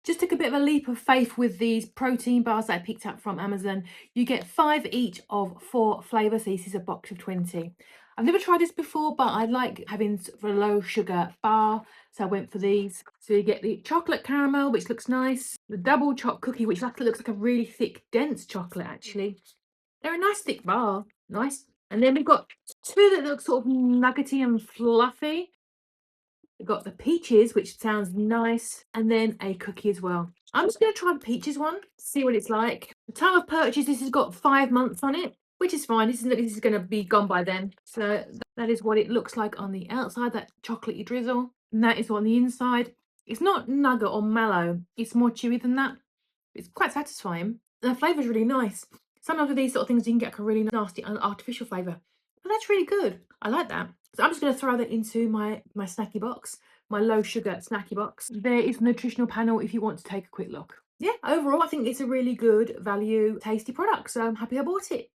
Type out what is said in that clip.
Just took a bit of a leap of faith with these protein bars that I picked up from Amazon. You get 5 each of 4 flavours. So this is a box of 20. I've never tried this before, but I like having sort of a low sugar bar. So I went for these. So you get the chocolate caramel, which looks nice. The double choc cookie, which looks like a really thick, dense chocolate actually. They're a nice thick bar. Nice. And then we've got 2 that look sort of nuggety and fluffy. We've got the peaches, which sounds nice, and then a cookie as well. I'm just going to try the peaches one, see what it's like. The time of purchase, this has got 5 months on it, which is fine. This is going to be gone by then. So that is what it looks like on the outside, that chocolatey drizzle. And that is on the inside. It's not nugget or mallow. It's more chewy than that. It's quite satisfying. The flavour's really nice. Sometimes with these sort of things, you can get like a really nasty and artificial flavour. But that's really good. I like that. So I'm just going to throw that into my snacky box, my low sugar snacky box. There is the nutritional panel if you want to take a quick look. Yeah, overall, I think it's a really good value, tasty product. So I'm happy I bought it.